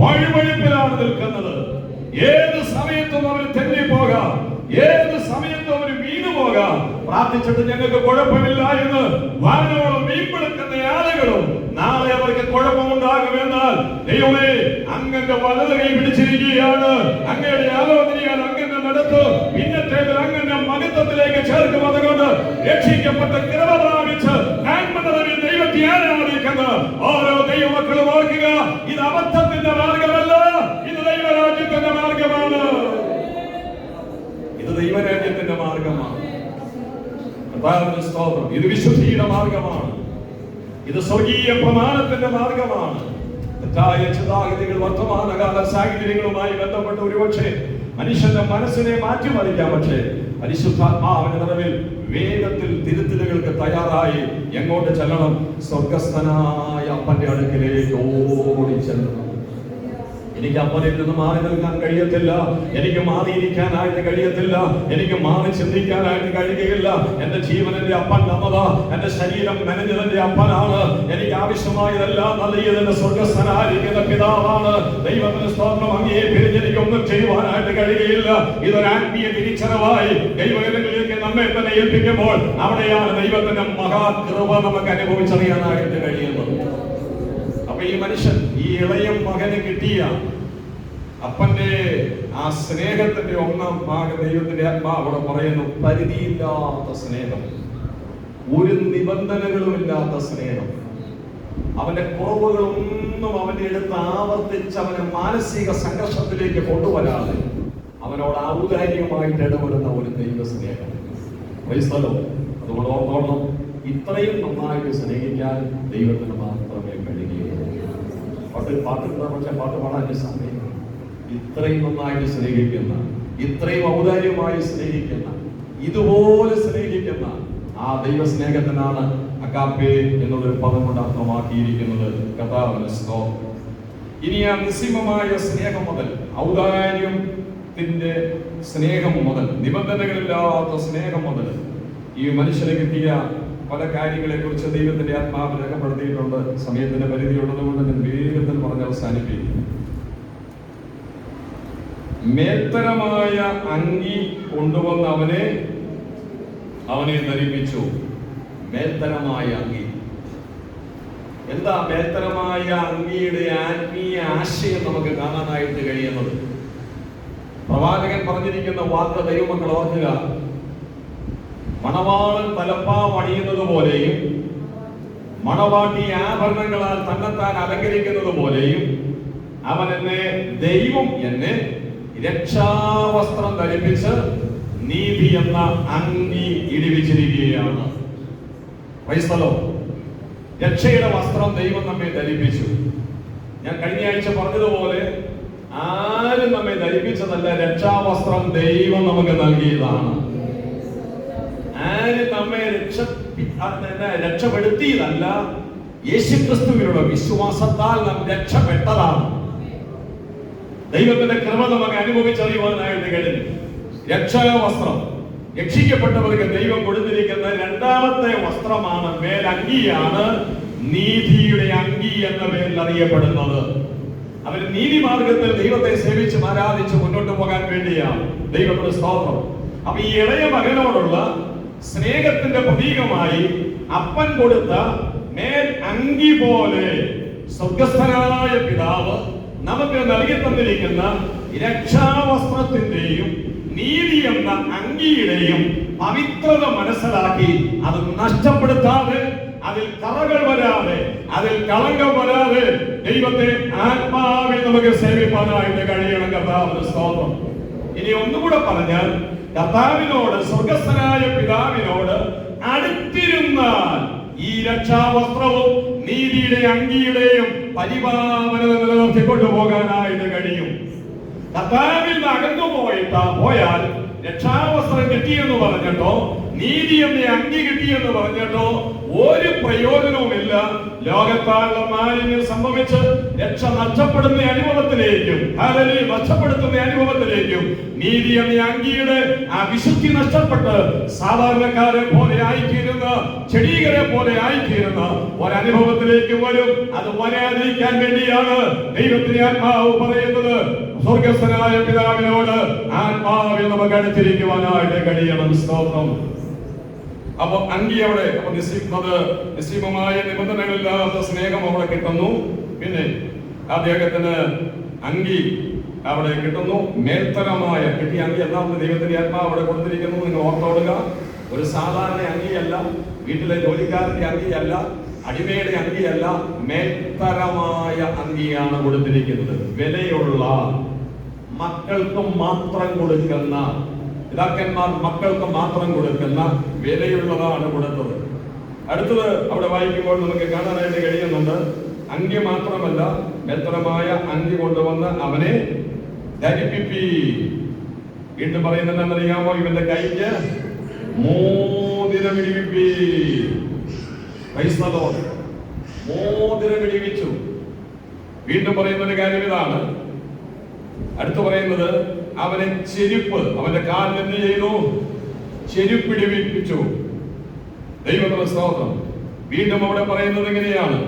വഴിവഴിപ്പിലാണ് നിൽക്കുന്നത്. ഏത് സമയത്തും അവർ തെന്നിപ്പോകാം, ഏത് സമയത്തും അവർ വീണു പോകാം. പ്രാർത്ഥിച്ചിട്ട് ഞങ്ങൾക്ക് കുഴപ്പമില്ല എന്ന് വാനോളം വീണ്ടെടുക്കുന്ന ആളുകളും നാളെ അവർക്ക് കുഴപ്പമുണ്ടാകുമെന്നാൽ ദൈവമേ, അങ്ങന്റെ വലത് കൈ പിടിച്ചിരിക്കുകയാണ്, അങ്ങയുടെ ആലോചനയാൽ അങ്ങന്റെ നടത്തു പിന്നത്തേതിൽ അങ്ങന്റെ മഹത്വത്തിലേക്ക് ചേർക്കും. അതുകൊണ്ട് രക്ഷിക്കപ്പെട്ട കൃപ പ്രാപിച്ച് നന്മനിറവിൽ ദൈവത്തെ ആരാധിക്കുന്ന ഓരോ ദൈവമക്കളും ഓർക്കുക, ഇത് അബദ്ധത്തിന്റെ മാർഗമല്ല, ഇത് ദൈവരാജ്യത്തിന്റെ മാർഗമാണ്. ഇത് ദൈവരാജ്യത്തിന്റെ മാർഗമാണ്. ഇത് വിശുദ്ധിയുടെ മാർഗമാണ്. ഇത് സ്വർഗീയ പ്രമാണത്തിന്റെ മാർഗമാണ്. തെറ്റായ ചിന്താഗതികൾ വർത്തമാനകാല സാഹചര്യങ്ങളുമായി ബന്ധപ്പെട്ട് ഒരുപക്ഷെ മനുഷ്യന്റെ മനസ്സിനെ മാറ്റിമറിക്കാം. പക്ഷേ പരിശുദ്ധാത്മാവിന്റെ നിറവിൽ വേഗത്തിൽ തിരുത്തലുകൾക്ക് തയ്യാറായി എങ്ങോട്ട് ചെല്ലണം? സ്വർഗസ്ഥനായ അപ്പന്റെ അടുക്കിലേക്ക് ഓടി ചെല്ലണം. എനിക്ക് അപ്പനിൽ നിന്ന് മാറി നിൽക്കാൻ കഴിയത്തില്ല, എനിക്ക് മാറിയിരിക്കാനായിട്ട് കഴിയത്തില്ല, എനിക്ക് മാറി ചിന്തിക്കാനായിട്ട് കഴിയുകയില്ല. എന്റെ ജീവൻ എന്റെ അപ്പൻ തന്നതാ, എന്റെ ശരീരം മെനഞ്ഞതിന്റെ അപ്പനാണ്, എനിക്ക് ആവശ്യമായതെല്ലാം നൽകിയതിന്റെ സ്വർഗസ്ഥനായിരിക്കുന്ന പിതാവാണ്. ദൈവത്തിന് സ്തോത്രം. അങ്ങയെ പിരിഞ്ഞെനിക്കൊന്നും ചെയ്യുവാനായിട്ട് കഴിയുകയില്ല. ഇതൊരു ആത്മീയ തിരിച്ചറിവായി ദൈവങ്ങളിലേക്ക് നമ്മെ തന്നെ ഏൽപ്പിക്കുമ്പോൾ അവിടെയാണ് ദൈവത്തിന്റെ മഹാകൃപ നമുക്ക് അനുഭവിച്ചറിയാനായിട്ട് കഴിയുന്നത്. അപ്പൊ ഈ മനുഷ്യൻ, ഈ ഇളയ മകന് കിട്ടിയ അപ്പന്റെ ആ സ്നേഹത്തിന്റെ ഒന്നാം ഭാഗം ദൈവത്തിന്റെ ആത്മാവ് അവിടെ പറയുന്നു. പരിധിയില്ലാത്ത സ്നേഹം, ഒരു നിബന്ധനകളുമില്ലാത്ത സ്നേഹം. അവന്റെ കുറവുകളൊന്നും അവന്റെ അടുത്ത് ആവർത്തിച്ച് അവനെ മാനസിക സംഘർഷത്തിലേക്ക് കൊണ്ടുവരാതെ അവനോട് ഔദാര്യമായിട്ട് ഇടപെടുന്ന ഒരു ദൈവ സ്നേഹം. അതുകൊണ്ട് ഓർത്തോണം, ഇത്രയും നന്നായിട്ട് സ്നേഹിക്കാൻ ദൈവത്തിന് മാത്രമേ കഴിയുകയുള്ളൂ. പാട്ടുള്ള പക്ഷെ പാട്ട് പാടാൻ സമയം. ഇത്രയും നന്നായിട്ട് സ്നേഹിക്കുന്ന, ഇത്രയും ഔദാര്യമായി സ്നേഹിക്കുന്ന, ഇതുപോലെ സ്നേഹിക്കുന്ന ആ ദൈവ സ്നേഹത്തിനാണ് അഗാപ്പേ എന്നുള്ളൊരു പദം കൊണ്ട് അർത്ഥമാക്കിയിരിക്കുന്നത്. കർത്താവിന് സ്തോത്രം. ഇനി ആ നിസ്സീമമായ സ്നേഹം മുതൽ, ഔദാര്യത്തിന്റെ സ്നേഹം മുതൽ, നിബന്ധനകളില്ലാത്ത സ്നേഹം മുതൽ ഈ മനുഷ്യനെ കിട്ടിയ പല കാര്യങ്ങളെ കുറിച്ച് ദൈവത്തിന്റെ ആത്മാവ് രേഖപ്പെടുത്തിയിട്ടുണ്ട്. സമയത്തിന്റെ പരിധിയുള്ളത് കൊണ്ട് ഞാൻ വേഗത്തിൽ പറഞ്ഞ് അവസാനിപ്പിക്കും. മേൽത്തരമായ അങ്കി കൊണ്ടുവന്ന് അവനെ ധരിപ്പിച്ചു. മേൽത്തരമായ അങ്കി എന്താ? മേൽത്തരമായ അങ്കിയുടെ ആത്മീയ ആശയം നമുക്ക് കാണാനായിട്ട് കഴിയുന്നത്. പ്രവാചകൻ പറഞ്ഞിരിക്കുന്ന വാക്ക് ദൈവമക്കൾ ഓർക്കുക. മണവാളൻ തലപ്പാവ് അണിയുന്നത് പോലെയും മണവാട്ടി ആഭരണങ്ങളാൽ തന്നെത്താൻ അലങ്കരിക്കുന്നത് പോലെയും ദൈവം എന്നെ രക്ഷാവസ്ത്രം ധരിപ്പിച്ച് നീതി എന്ന അങ്കി ഇടിവിച്ചിരിക്കുകയാണ്. രക്ഷയുടെ വസ്ത്രം ദൈവം നമ്മെ ധരിപ്പിച്ചു. ഞാൻ കഴിഞ്ഞ ആഴ്ച പറഞ്ഞതുപോലെ ആരും നമ്മെ ധരിപ്പിച്ചതല്ല, രക്ഷാവസ്ത്രം ദൈവം നമുക്ക് നൽകിയതാണ്. ആരും നമ്മെ രക്ഷപ്പെടുത്തിയതല്ല, യേശുക്രിസ്തുവിനുള്ള വിശ്വാസത്താൽ നാം രക്ഷപ്പെട്ടതാണ്. ദൈവത്തിന്റെ കൃപ നമുക്ക് അനുഭവിച്ചറിയുവാനായിട്ട് കഴിഞ്ഞു. രക്ഷാവസ്ത്രം രക്ഷിക്കപ്പെട്ടവർക്ക് ദൈവം കൊടുത്തിരിക്കുന്ന രണ്ടാമത്തെ വസ്ത്രമാണ്, മേലങ്കിയാണ് നീതിയുടെ അങ്കി എന്ന പേരിൽ അറിയപ്പെടുന്നത്. അവർ നീതിമാർഗത്തിൽ ദൈവത്തെ സേവിച്ച് ആരാധിച്ച് മുന്നോട്ട് പോകാൻ വേണ്ടിയാണ്. ദൈവത്തിന്റെ സ്തോത്രം. അപ്പൊ ഈ ഇളയ മകനോടുള്ള സ്നേഹത്തിന്റെ പ്രതീകമായി അപ്പൻ കൊടുത്ത മേൽ അങ്കി പോലെ സ്വർഗസ്ഥനായ പിതാവ് നമുക്ക് നൽകി തന്നിരിക്കുന്ന രക്ഷാവസ്ത്രത്തിന്റെയും നീതി എന്ന അങ്കിയുടെയും പവിത്രത മനസ്സിലാക്കി അത് നഷ്ടപ്പെടുത്താതെ, അതിൽ കറകൾ വരാതെ, അതിൽ കളങ്കം വരാതെ ദൈവത്തെ ആത്മാവിൽ നമുക്ക് സേവിപ്പാനായിട്ട് കഴിയണം. കർത്താവിന്റെ സ്തോത്രം. ഇനി ഒന്നുകൂടെ പറഞ്ഞാൽ, കർത്താവിനോട്, സ്വർഗസ്ഥനായ പിതാവിനോട് അടുത്തിരുന്നാൽ ഈ രക്ഷാവസ്ത്രവും നീതിയുടെ അങ്കിയുടെയും പരിപാവനത നിലനിർത്തിക്കൊണ്ടു പോകാനായിട്ട് കഴിയും. കർത്താവിൽ നിന്ന് അകന്നു പോയാൽ രക്ഷാവസ്ത്രം കിട്ടിയെന്ന് പറഞ്ഞിട്ടോ നീതി എന്ന അങ്കി കിട്ടിയെന്ന് പറഞ്ഞിട്ടോ ഒരു പ്രയോജനവുമില്ല. ലോകത്താലുള്ള മാലിന്യം സംഭവിച്ച് രക്ഷ നഷ്ടപ്പെടുന്ന അനുഭവത്തിലേക്കും നഷ്ടപ്പെടുത്തുന്ന അനുഭവത്തിലേക്കും നീതി എന്ന അങ്കിയുടെ ആ വിശുദ്ധി നഷ്ടപ്പെട്ട് സാധാരണക്കാരെ പോലെ ആയിത്തീരുന്ന, ചെടികളെ പോലെ ആയിത്തീരുന്ന ഒരനുഭവത്തിലേക്ക് വരും. അത് വരാതിരിക്കാൻ വേണ്ടിയാണ് ദൈവത്തിന്റെ ആത്മാവ് പറയുന്നത്, സ്വർഗസ്ഥനായ പിതാവിനോട് ആത്മാവിൽ നമുക്ക് അടുത്തിരിക്കുവാനായിട്ട് കഴിയണം. സ്തോത്രം. അപ്പൊ അങ്കി അവിടെ, അപ്പൊ നിസ്സീമമായ നിബന്ധനകളില്ലാത്ത സ്നേഹം അവിടെ കിട്ടുന്നു. പിന്നെ അദ്ദേഹത്തിന് അങ്കി അവിടെ കിട്ടുന്നു. മേൽത്തരമായ കിട്ടിയ അങ്കി എന്നാണ് ദൈവത്തിന്റെ ആത്മാവ് അവിടെ കൊടുത്തിരിക്കുന്നു. നിങ്ങൾ ഓർത്തോടുക, ഒരു സാധാരണ അങ്കിയല്ല, വീട്ടിലെ ജോലിക്കാരന്റെ അങ്കിയല്ല, അടിമയുടെ അങ്കിയല്ല, മേൽത്തരമായ അങ്കിയാണ് കൊടുത്തിരിക്കുന്നത്. വിലയുള്ള, മക്കൾക്ക് മാത്രം കൊടുക്കുന്ന, പിതാക്കന്മാർ മക്കൾക്ക് മാത്രം കൊടുക്കുന്ന വിലയുള്ളതാണ് കൊടുത്തത്. അടുത്തത് അവിടെ വായിക്കുമ്പോൾ നമുക്ക് കാണാനായിട്ട് കഴിയുന്നുണ്ട്, അങ്കി മാത്രമല്ല, മേൽത്തരമായ അങ്കി കൊണ്ടുവന്ന് അവനെ ധരിപ്പിപ്പി. വീണ്ടും പറയുന്നത് എന്നറിയാമോ? ഇവന്റെ കൈക്ക് മോതിരം ഇടിവിപ്പി. മോതിരം ഇടിവിച്ചു. വീണ്ടും പറയുന്ന ഒരു കാര്യം ഇതാണ്, അടുത്ത് പറയുന്നത് അവനെ ചെരുപ്പ്, അവന്റെ കാലിൽ എന്ത് ചെയ്തു? ചെരുപ്പിടിപ്പിച്ചു. ദൈവത്തിന്റെ സ്തോത്രം. വീണ്ടും അവിടെ പറയുന്നത് എങ്ങനെയാണ്?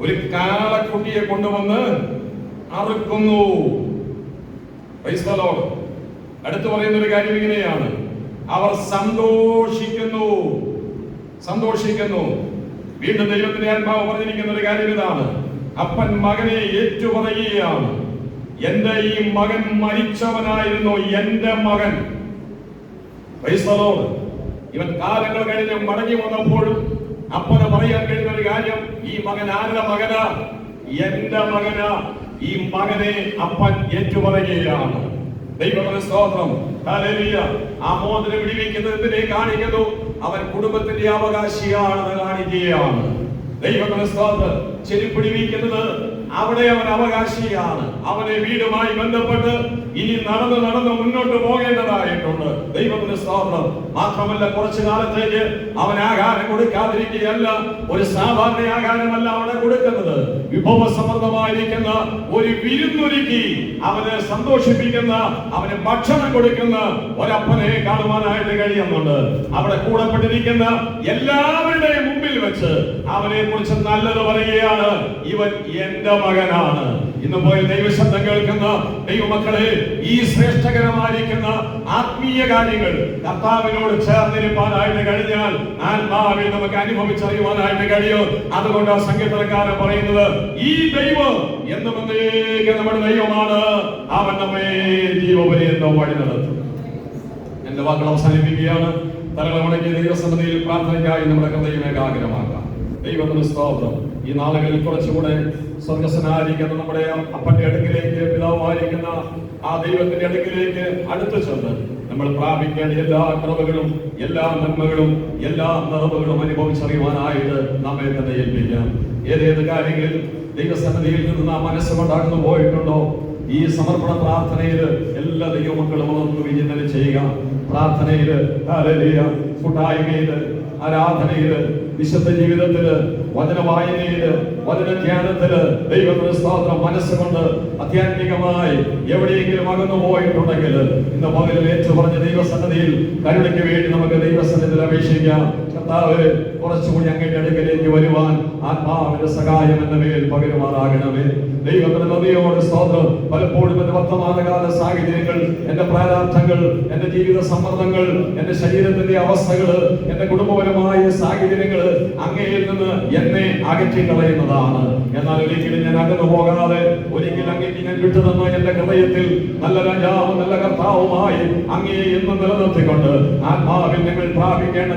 ഒരു കാളക്കുട്ടിയെ കൊണ്ടുവന്ന് അറുക്കുന്നു. അടുത്ത് പറയുന്ന ഒരു കാര്യം ഇങ്ങനെയാണ്, അവർ സന്തോഷിക്കുന്നു. വീണ്ടും ദൈവത്തിന്റെ ആത്മാവ് പറഞ്ഞിരിക്കുന്ന ഒരു കാര്യം ഇതാണ്, അപ്പൻ മകനെ ഏറ്റുപറയുകയാണ്. എന്റെ ഈ മകൻ മരിച്ചവനായിരുന്നു, എന്റെ മകൻ. ഇവൻ കാലങ്ങൾ കഴിഞ്ഞ് മടങ്ങി വന്നപ്പോഴും അപ്പന് പറയാൻ കഴിയുന്ന ഒരു കാര്യം, ഈ മകൻ ആരുടെ മകനാ? എന്റെ മകനാ. ഈ മകനെ അപ്പൻ ഏറ്റുപറയുകയാണ്. ദൈവത്തിന്റെ സ്തോത്രം. ഹല്ലേലൂയ. ആ മോതിരം വിടുവിക്കുന്നതിനെ കാണിക്കുന്നു, അവൻ കുടുംബത്തിന്റെ അവകാശിയാണെന്ന് കാണിക്കുകയാണ്. ദൈവത്തിന്റെ സ്തോത്രം. ചെരുപ്പിടിവിക്കുന്നത് അവിടെ അവൻ അവകാശിയാണ്. അവനെ വീടുമായി ബന്ധപ്പെട്ട് ഇനി നടന്ന് മുന്നോട്ട് പോകേണ്ടതായിട്ടുണ്ട്. ദൈവത്തിന്റെ സ്തോത്രം. മാത്രമല്ല, കുറച്ചു കാലത്തേക്ക് അവൻ ആഹാരം കൊടുക്കാതിരിക്കുകയല്ല, ഒരു സാധാരണ ആഹാരമല്ല അവിടെ കൊടുക്കുന്നത്. വിഭവസമൃദ്ധമായിരിക്കുന്ന ഒരു വിരുന്നൊരുക്കി അവനെ സന്തോഷിപ്പിക്കുന്ന, അവന് ഭക്ഷണം കൊടുക്കുന്ന ഒരപ്പനെ കാണുവാനായിട്ട് കഴിയുന്നുണ്ട്. അവിടെ കൂടപ്പെട്ടിരിക്കുന്ന എല്ലാവരുടെയും മുമ്പിൽ വെച്ച് അവനെ കുറിച്ച് നല്ലത് പറയുകയാണ്, ഇവൻ എന്റെ മകനാണ്. ഇന്ന് പോയി ദൈവശബ്ദം കേൾക്കുന്ന ദൈവമക്കളെ, ഈ ശ്രേഷ്ഠകരമായിരിക്കുന്ന ആത്മീയ കാര്യങ്ങൾ കർത്താവിനോട് ചേർന്നിരിക്കാനായിട്ട് കഴിഞ്ഞാൽ ആത്മാവിൽ നമുക്ക് അനുഭവിച്ചറിയുവാനായിട്ട് കഴിയും. അതുകൊണ്ട് ആ സങ്കീർത്തനക്കാരൻ പറയുന്നത്, ഈ ദൈവം എന്നും നമ്മുടെ ദൈവമാണ്, അവൻ നമ്മെ ജീവപര്യന്തം വഴി നടത്തും. എന്റെ വാക്കുകൾ അവസാനിപ്പിക്കുകയാണ്. തലമുറയ്ക്ക് ദൈവസന്നിധിയിൽ പ്രാർത്ഥനയ്ക്കായി നമ്മുടെ ഹൃദയം ഏകാഗ്രമാക്കാം. ദൈവത്തിന് സ്തോത്രം. ഈ നാളുകളിൽ കുറച്ചുകൂടെ സ്വർഗസ്വനായിരിക്കുന്ന നമ്മുടെ അപ്പന്റെ അടുക്കിലേക്ക്, പിതാവായിരിക്കുന്ന ആ ദൈവത്തിന്റെ അടുക്കിലേക്ക് അടുത്തു ചെന്ന് നമ്മൾ പ്രാപിക്കേണ്ട എല്ലാ കൃപകളും, എല്ലാ നന്മകളും, എല്ലാ നിറവുകളും അനുഭവിച്ചറിയുവാനായിട്ട് നമ്മെ തന്നെ ഏൽപ്പിക്കാം. ഏതേത് കാര്യങ്ങളിൽ ദൈവസന്നിധിയിൽ നിന്ന് നാം മനസ്സുകൊണ്ടാകുന്നു പോയിട്ടുണ്ടോ, ഈ സമർപ്പണ പ്രാർത്ഥനയിൽ എല്ലാ ദൈവമക്കളും ഒന്ന് വിചിന്തനം ചെയ്യുക. പ്രാർത്ഥനയില്, ഹല്ലേലൂയ, കൂട്ടായ്മയില്, ആരാധനയില്, വിശുദ്ധ ജീവിതത്തില്, വചന വായനയില്, വചന ധ്യാനത്തില് ദൈവത്തിന്റെ സ്തോത്രം മനസ്സുകൊണ്ട് ആധ്യാത്മികമായി എവിടെയെങ്കിലും അകന്നു പോയിട്ടുണ്ടെങ്കിൽ ഇന്ന് പകലിൽ ഏറ്റു പറഞ്ഞ ദൈവസന്നിധിയിൽ കരുണയ്ക്ക് വേണ്ടി നമുക്ക് ദൈവസന്നിധിയിൽ അപേക്ഷിക്കാം. കർത്താവ്, കുറച്ചുകൂടി അങ്ങയുടെ അടുക്കലേക്ക് വരുവാൻ ആത്മാവിന്റെ സഹായം എന്ന മേൽ പകരുമാറാകണമേ. ദൈവത്തിന്റെ നദിയോട് സ്തോത്രം. പലപ്പോഴും എന്റെ വർത്തമാനകാല സാഹചര്യങ്ങൾ, എന്റെ പ്രാരാബ്ധങ്ങൾ, എന്റെ ജീവിത സമ്മർദ്ദങ്ങൾ, എന്റെ ശരീരത്തിന്റെ അവസ്ഥകൾ, എന്റെ കുടുംബപരമായ സാഹചര്യങ്ങൾ അങ്ങയിൽ നിന്ന് എന്നെ അകറ്റി കളയുന്നതാണ്. എന്നാൽ ഒരിക്കലും ഞാൻ അകന്നു പോകാതെ, ഒരിക്കലും അങ്ങേക്ക് ഞാൻ വിട്ടുതന്ന എന്റെ ഹൃദയത്തിൽ നല്ല രാജാവും നല്ല കർത്താവുമായി അങ്ങയെ എന്നും നിലനിർത്തിക്കൊണ്ട് ആത്മാവിൽ നിങ്ങൾ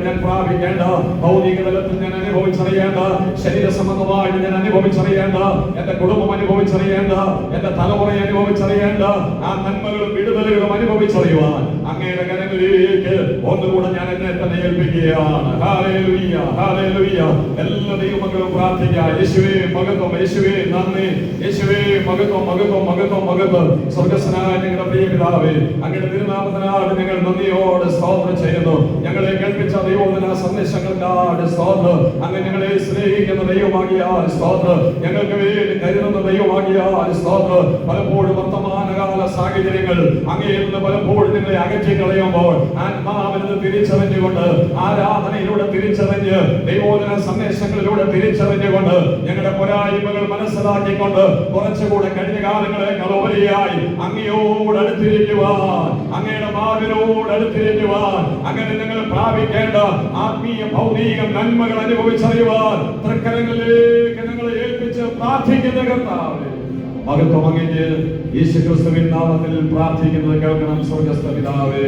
ഞാൻ പ്രാപിക്കേണ്ട ഭൗതിക തലത്തിൽ ഞാൻ അനുഭവിച്ചറിയേണ്ട, ശരീര സംബന്ധമായി ഞാൻ അനുഭവിച്ചറിയേണ്ട, എന്റെ കുടുംബം അനുഭവിച്ചറിയേണ്ട, എന്റെ തലമുറയെ അനുഭവിച്ചറിയേണ്ട ആ നന്മകളും വിടുതലുകളും അനുഭവിച്ചറിയുവാൻ അങ്ങയുടെ കരങ്ങളിലേക്ക് ഒന്നുകൂടെ ഞാൻ എന്നെ തന്നെ ഏൽപ്പിക്കുകയാണ്. ഹല്ലേലൂയ, ഹല്ലേലൂയ. എല്ലാ ദൈവമക്കളും പ്രാർത്ഥിക്കുക. യേശുവേ മഹത്വം, യേശുവേ നന്ദി, യേശുവേ മഹത്വം, മഹത്വം, മഹത്വം, മഹത്വം. സ്വർഗ്ഗസ്ഥനായ ഞങ്ങളുടെ പ്രിയ പിതാവേ, അങ്ങയുടെ തിരുനാമത്തിനാണ് ഞങ്ങൾ നന്ദിയോടെ സ്തോത്രം ചെയ്യുന്നു. ഞങ്ങളെ കേൾപ്പിച്ച ദൈവോധന സന്ദേശങ്ങൾക്കാണ് സ്തോത്രം. അങ്ങ് ഞങ്ങളെ സ്നേഹിക്കുന്ന ദൈവമാകിയാൽ സ്തോത്രം. ഞങ്ങൾക്ക് വേണ്ടി കരുതുന്ന ദൈവമാകിയാൽ സ്തോത്രം. പലപ്പോഴും വർത്തമാനകാല സാഹചര്യങ്ങൾ അങ്ങയിൽ നിന്ന് പലപ്പോഴും നിങ്ങളെ അകറ്റി കളയുമ്പോൾ ആത്മാവിൽ നിന്ന് തിരിച്ചറിഞ്ഞുകൊണ്ട്, ആരാധനയിലൂടെ തിരിച്ചറിഞ്ഞ്, ദൈവോധന സന്ദേശങ്ങളിലൂടെ തിരിച്ചറിഞ്ഞുകൊണ്ട്, ഞങ്ങളുടെ പോരായ്മകൾ മനസ്സിലാക്കിക്കൊണ്ട് കുറച്ചുകൂടെ കഴിഞ്ഞ കാലങ്ങളെക്കാൾ ഉപരിയായി അങ്ങയോട് അടുത്തിരിക്കുവാൻ, അങ്ങയുടെ മാവിനോട് അടുത്തിരിക്കുവാൻ, അങ്ങനെ ഞങ്ങൾ പ്രാപിക്കേണ്ട ആത്മീയ ഭൗതിക നന്മകൾ അനുഭവിച്ചറിയുവാൻ തൃക്കരങ്ങളിലേക്ക് ഞങ്ങളെ ഏൽപ്പിച്ച് പ്രാർത്ഥിക്കുന്ന കർത്താവേ, മഹത്വം അങ്ങേക്ക് യേശുക്രിസ്തുവിൻ നാമത്തിൽ പ്രാർത്ഥിക്കുന്നത് കേൾക്കണം സ്വർഗ്ഗസ്ഥ പിതാവേ.